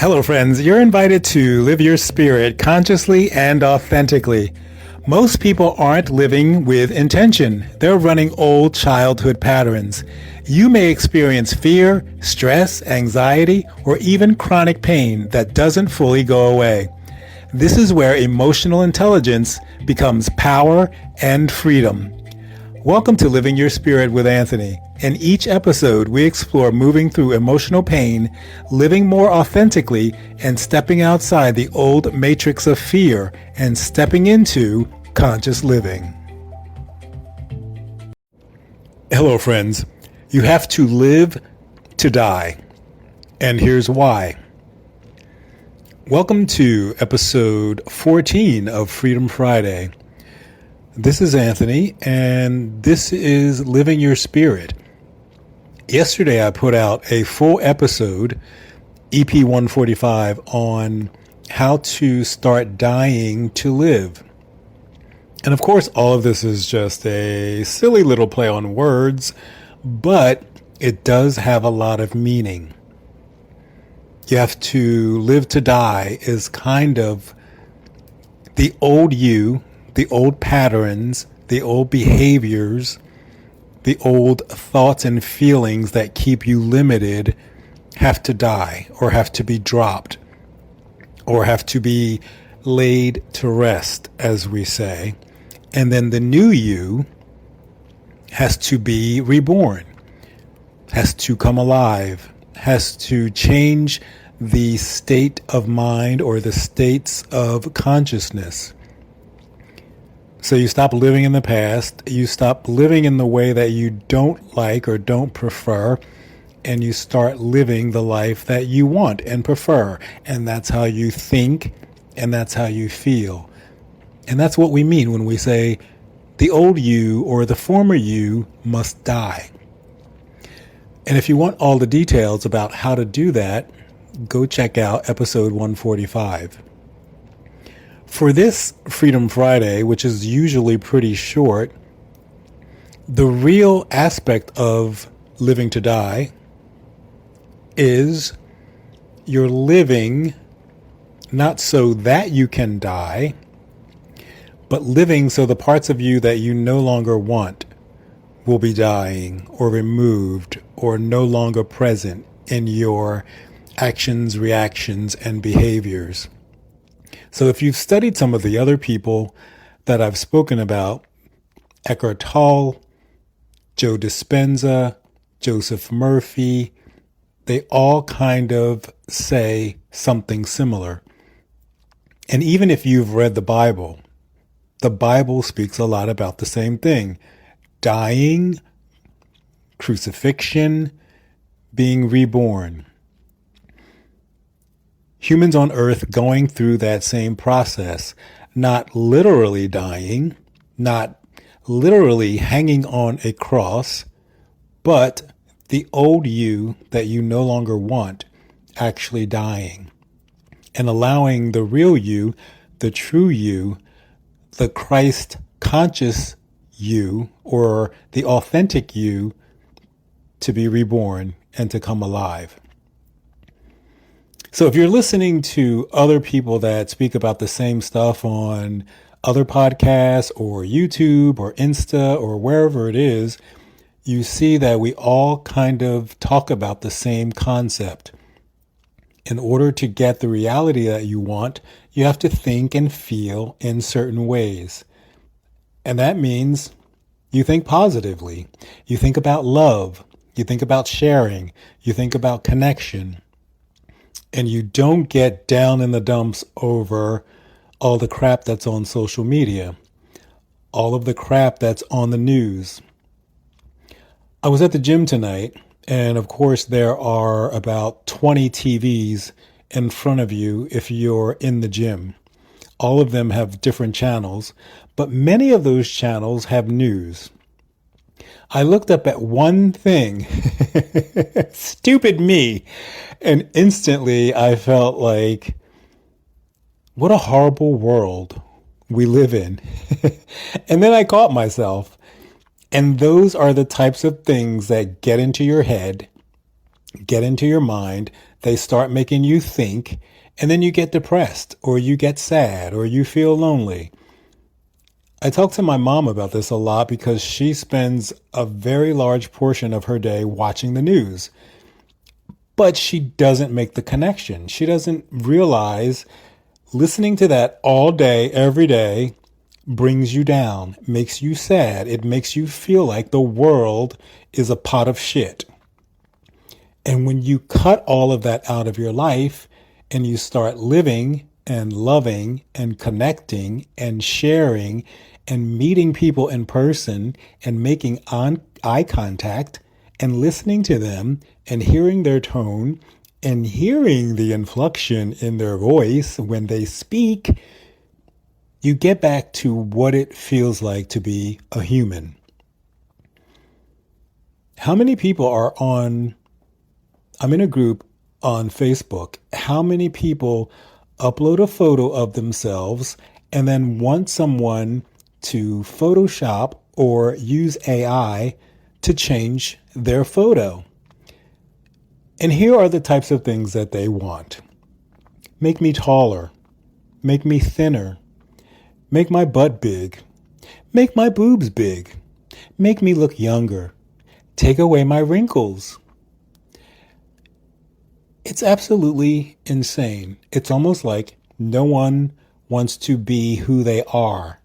Hello, friends. You're invited to live your spirit consciously and authentically. Most people aren't living with intention. They're running old childhood patterns. You may experience fear, stress, anxiety, or even chronic pain that doesn't fully go away. This is where emotional intelligence becomes power and freedom. Welcome to Living Your Spirit with Anthony. In each episode, we explore moving through emotional pain, living more authentically, and stepping outside the old matrix of fear and stepping into conscious living. Hello, friends. You have to live to die. And here's why. Welcome to episode 14 of Freedom Friday. This is Anthony, and this is Living Your Spirit. Yesterday, I put out a full episode, EP 145, on how to start dying to live. And of course, all of this is just a silly little play on words, but it does have a lot of meaning. You have to live to die is kind of the old you, the old patterns, the old behaviors, the old thoughts and feelings that keep you limited have to die or have to be dropped or have to be laid to rest, as we say. And then the new you has to be reborn, has to come alive, has to change the state of mind or the states of consciousness. So you stop living in the past, you stop living in the way that you don't like or don't prefer, and you start living the life that you want and prefer. And that's how you think, and that's how you feel. And that's what we mean when we say the old you or the former you must die. And if you want all the details about how to do that, go check out episode 145. For this Freedom Friday, which is usually pretty short, the real aspect of living to die is you're living not so that you can die, but living so the parts of you that you no longer want will be dying or removed or no longer present in your actions, reactions, and behaviors. So if you've studied some of the other people that I've spoken about, Eckhart Tolle, Joe Dispenza, Joseph Murphy, they all kind of say something similar. And even if you've read the Bible speaks a lot about the same thing. Dying, crucifixion, being reborn. Humans on earth going through that same process, not literally dying, not literally hanging on a cross, but the old you that you no longer want actually dying and allowing the real you, the true you, the Christ conscious you or the authentic you to be reborn and to come alive. So if you're listening to other people that speak about the same stuff on other podcasts or YouTube or Insta or wherever it is, you see that we all kind of talk about the same concept. In order to get the reality that you want, you have to think and feel in certain ways. And that means you think positively. You think about love. You think about sharing. You think about connection. And you don't get down in the dumps over all the crap that's on social media, all of the crap that's on the news. I was at the gym tonight, and of course there are about 20 TVs in front of you if you're in the gym. All of them have different channels, but many of those channels have news. I looked up at one thing, stupid me, and instantly I felt like, what a horrible world we live in. And then I caught myself. And those are the types of things that get into your head get into your mind. They start making you think, and then you get depressed, or you get sad, or you feel lonely. I talk to my mom about this a lot because she spends a very large portion of her day watching the news. But she doesn't make the connection. She doesn't realize listening to that all day, every day, brings you down, makes you sad. It makes you feel like the world is a pot of shit. And when you cut all of that out of your life and you start living and loving and connecting and sharing and meeting people in person and making eye contact and listening to them and hearing their tone and hearing the inflection in their voice when they speak, you get back to what it feels like to be a human. How many people are I'm in a group on Facebook. How many people upload a photo of themselves and then want someone to Photoshop or use AI to change their photo? And here are the types of things that they want. Make me taller. Make me thinner. Make my butt big. Make my boobs big. Make me look younger. Take away my wrinkles. It's absolutely insane. It's almost like no one wants to be who they are.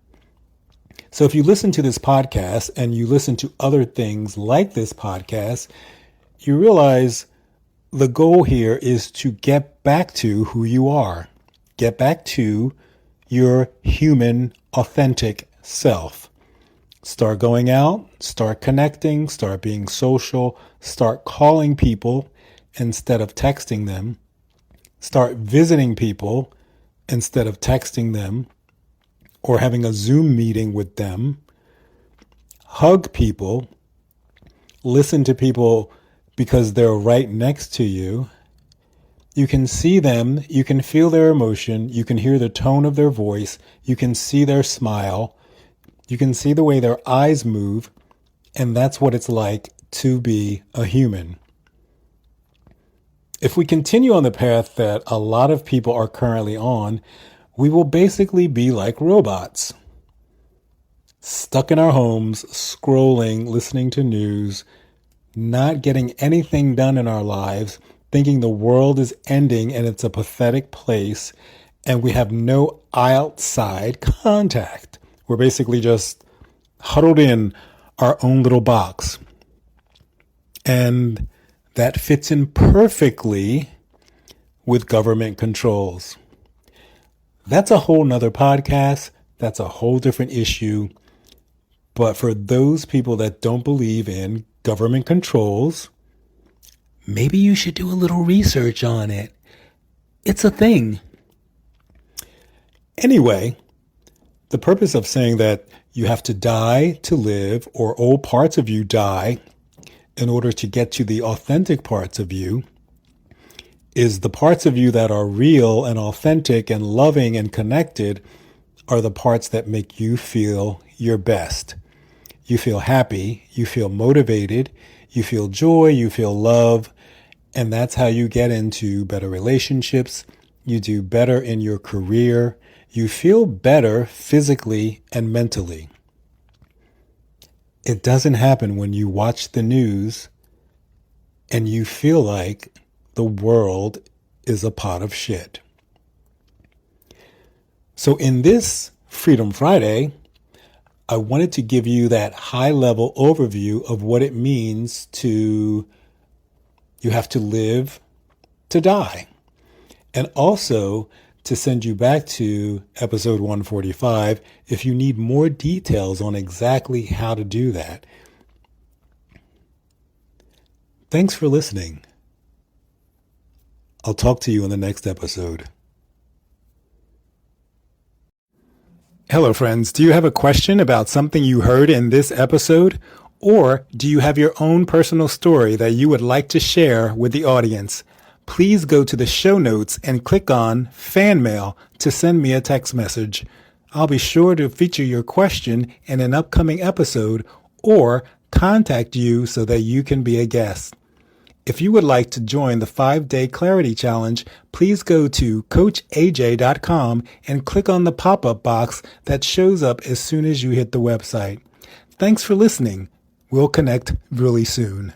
So if you listen to this podcast and you listen to other things like this podcast, you realize the goal here is to get back to who you are. Get back to your human, authentic self. Start going out, start connecting, start being social, start calling people instead of texting them. Start visiting people instead of texting them or having a Zoom meeting with them. Hug people. Listen to people because they're right next to you. You can see them, you can feel their emotion, you can hear the tone of their voice, you can see their smile, you can see the way their eyes move, and that's what it's like to be a human. If we continue on the path that a lot of people are currently on, we will basically be like robots. Stuck in our homes, scrolling, listening to news, not getting anything done in our lives, thinking the world is ending and it's a pathetic place, and we have no outside contact. We're basically just huddled in our own little box. And that fits in perfectly with government controls. That's a whole nother podcast. That's a whole different issue. But for those people that don't believe in government controls, maybe you should do a little research on it. It's a thing. Anyway, the purpose of saying that you have to die to live, or old parts of you die in order to get to the authentic parts of you, is the parts of you that are real and authentic and loving and connected are the parts that make you feel your best. You feel happy, you feel motivated, you feel joy, you feel love, and that's how you get into better relationships. You do better in your career. You feel better physically and mentally. It doesn't happen when you watch the news and you feel like the world is a pot of shit. So in this Freedom Friday, I wanted to give you that high-level overview of what it means to you have to live to die. And also to send you back to episode 145 if you need more details on exactly how to do that. Thanks for listening. I'll talk to you in the next episode. Hello, friends. Do you have a question about something you heard in this episode? Or do you have your own personal story that you would like to share with the audience? Please go to the show notes and click on Fan Mail to send me a text message. I'll be sure to feature your question in an upcoming episode or contact you so that you can be a guest. If you would like to join the 5-Day Clarity Challenge, please go to CoachAJ.com and click on the pop-up box that shows up as soon as you hit the website. Thanks for listening. We'll connect really soon.